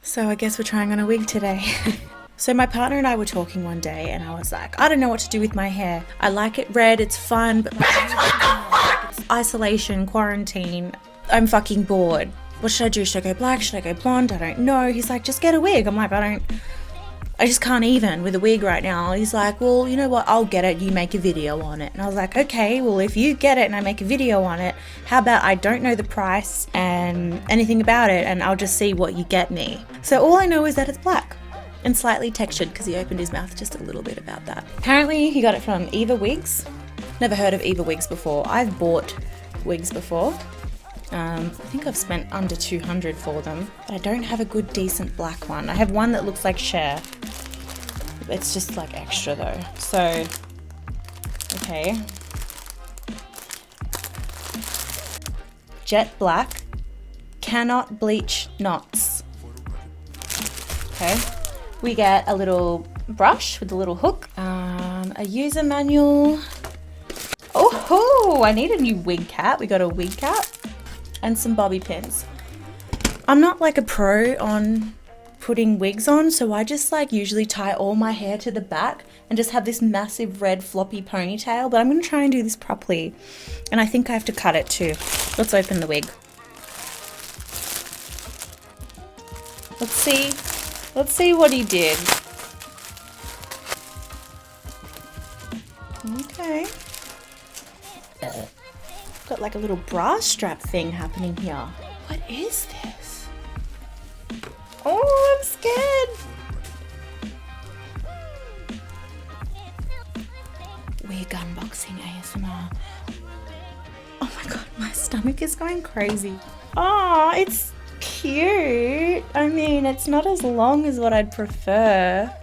So I guess we're trying on a wig today. So my partner and I were talking one day and I was like, I don't know what to do with my hair. I like it red, it's fun, but it's isolation, quarantine. I'm fucking bored. What should I do? Should I go black? Should I go blonde? I don't know. He's like, just get a wig. I'm like, I just can't even with a wig right now. He's like, well, you know what? I'll get it. You make a video on it. And I was like, okay, well, if you get it and I make a video on it, how about I don't know the price and anything about it and I'll just see what you get me. So all I know is that it's black and slightly textured because he opened his mouth just a little bit about that. Apparently he got it from Eva Wigs. Never heard of Eva Wigs before. I've bought wigs before. I think I've spent under 200 for them, but I don't have a good decent black one. I have one that looks like Cher. It's just like extra though. So, okay. Jet black, cannot bleach knots. Okay. We get a little brush with a little hook, a user manual. Oh, I need a new wig cap. We got a wig cap. And some bobby pins. I'm not like a pro on putting wigs on, so I just like usually tie all my hair to the back and just have this massive red floppy ponytail, but I'm gonna try and do this properly. And I think I have to cut it too. Let's open the wig. Let's see what he did. Okay. Got like a little bra strap thing happening here. What is this? Oh, I'm scared. Wig unboxing ASMR. Oh my god, my stomach is going crazy. Oh, it's cute. I mean, it's not as long as what I'd prefer.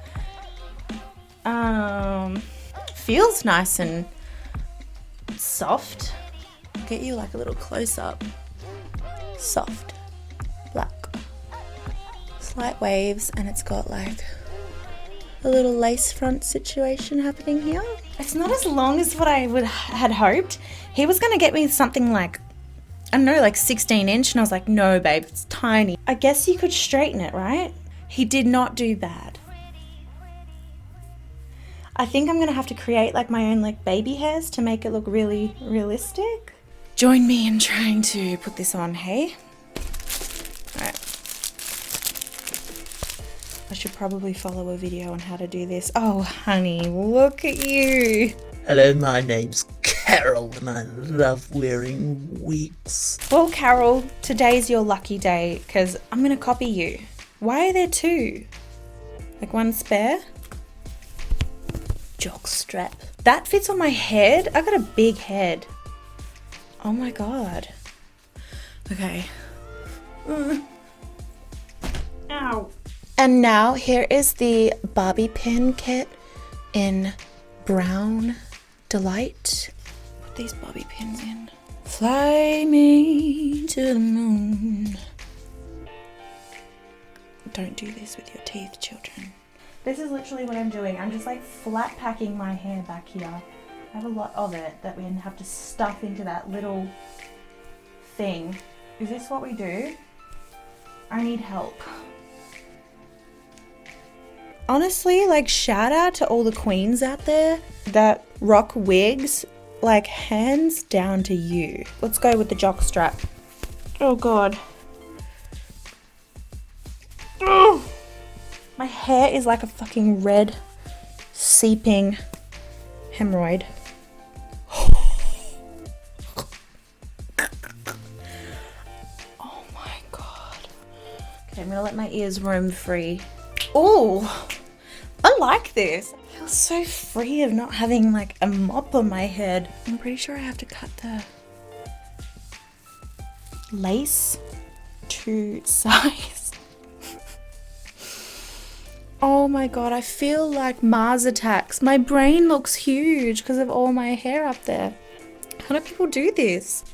Feels nice and soft. Get you like a little close up. Soft, black, slight waves, and it's got like a little lace front situation happening here. It's not as long as what I had hoped. He was gonna get me something like, I don't know, like 16-inch, and I was like, no babe, it's tiny. I guess you could straighten it, right? He did not do that. I think I'm gonna have to create like my own like baby hairs to make it look really realistic. Join me in trying to put this on, hey? Alright. I should probably follow a video on how to do this. Oh, honey, look at you. Hello, my name's Carol and I love wearing wigs. Well, Carol, today's your lucky day because I'm going to copy you. Why are there two? Like one spare? Jock strap. That fits on my head? I got a big head. Oh my god. Okay. Ow. And now here is the bobby pin kit in Brown Delight. Put these bobby pins in. Fly me to the moon. Don't do this with your teeth, children. This is literally what I'm doing. I'm just like flat packing my hair back here. I have a lot of it that we have to stuff into that little thing. Is this what we do? I need help. Honestly, like shout out to all the queens out there that rock wigs. Like hands down to you. Let's go with the jock strap. Oh god. Oh. My hair is like a fucking red seeping hemorrhoid. Okay, I'm gonna let my ears roam free. Oh, I like this. I feel so free of not having like a mop on my head. I'm pretty sure I have to cut the lace to size. Oh my god, I feel like Mars attacks. My brain looks huge because of all my hair up there. How do people do this?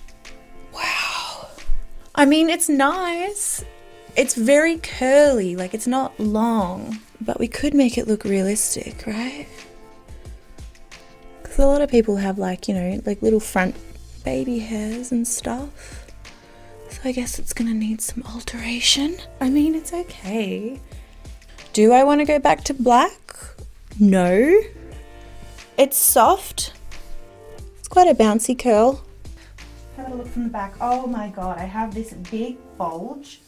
Wow. I mean, it's nice. It's very curly, like it's not long, but we could make it look realistic, right? a lot of people have like, you know, like little front baby hairs and stuff. So I guess it's gonna need some alteration. I mean, it's okay. Do I want to go back to black? No. It's soft. It's quite a bouncy curl. Have a look from the back. Oh my god, I have this big bulge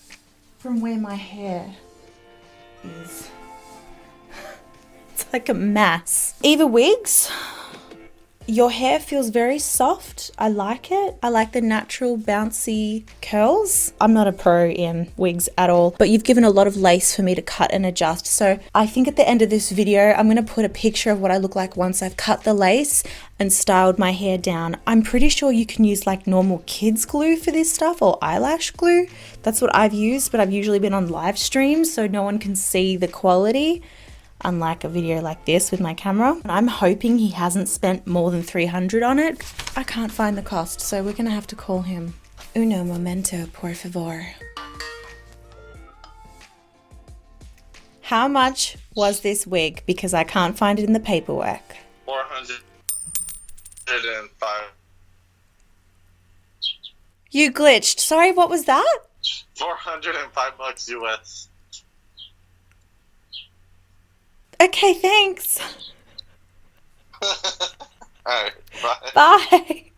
from where my hair is. It's like a mass. Eva Wigs, your hair feels very soft. I like it. I like the natural bouncy curls. I'm not a pro in wigs at all, but you've given a lot of lace for me to cut and adjust. So I think at the end of this video, I'm going to put a picture of what I look like once I've cut the lace and styled my hair down. I'm pretty sure you can use like normal kids glue for this stuff, or eyelash glue. That's what I've used, but I've usually been on live streams so no one can see the quality, unlike a video like this with my camera. I'm hoping he hasn't spent more than $300 on it. I can't find the cost, so we're gonna have to call him. Uno momento, por favor. How much was this wig? Because I can't find it in the paperwork. 405. You glitched. Sorry, what was that? $405 US. Okay, thanks. Alright, bye. Bye.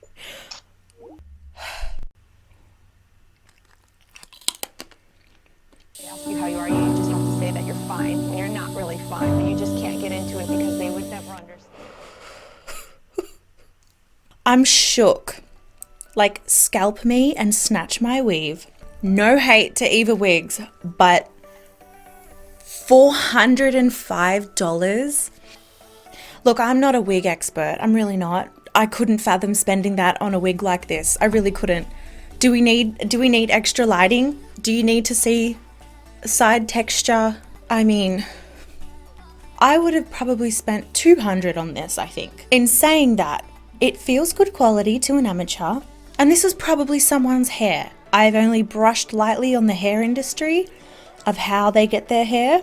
They ask you how you are, you just have to say that you're fine, and you're not really fine, and you just can't get into it because they would never understand. I'm shook. Like, scalp me and snatch my weave. No hate to Eva Wigs, but $405? Look, I'm not a wig expert. I'm really not. I couldn't fathom spending that on a wig like this. I really couldn't. Do we need extra lighting? Do you need to see side texture? I mean, I would have probably spent $200 on this, I think. In saying that, it feels good quality to an amateur, and this was probably someone's hair. I've only brushed lightly on the hair industry of how they get their hair.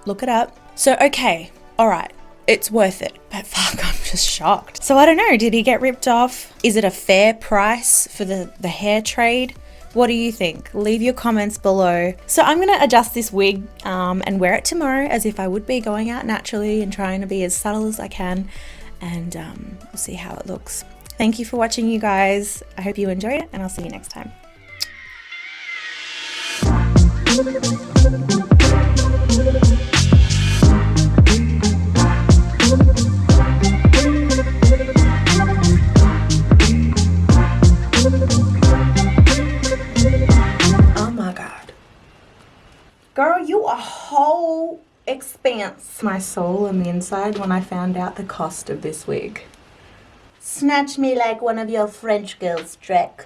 Look it up. So, okay, all right, it's worth it, but fuck, I'm just shocked. So I don't know, did he get ripped off? Is it a fair price for the hair trade? What do you think? Leave your comments below. So I'm gonna adjust this wig and wear it tomorrow as if I would be going out naturally and trying to be as subtle as I can, and we'll see how it looks. Thank you for watching, you guys. I hope you enjoyed it, and I'll see you next time. Oh my God. Girl, you a whole expanse. My soul on the inside when I found out the cost of this wig. Snatch me like one of your French girls, Drek.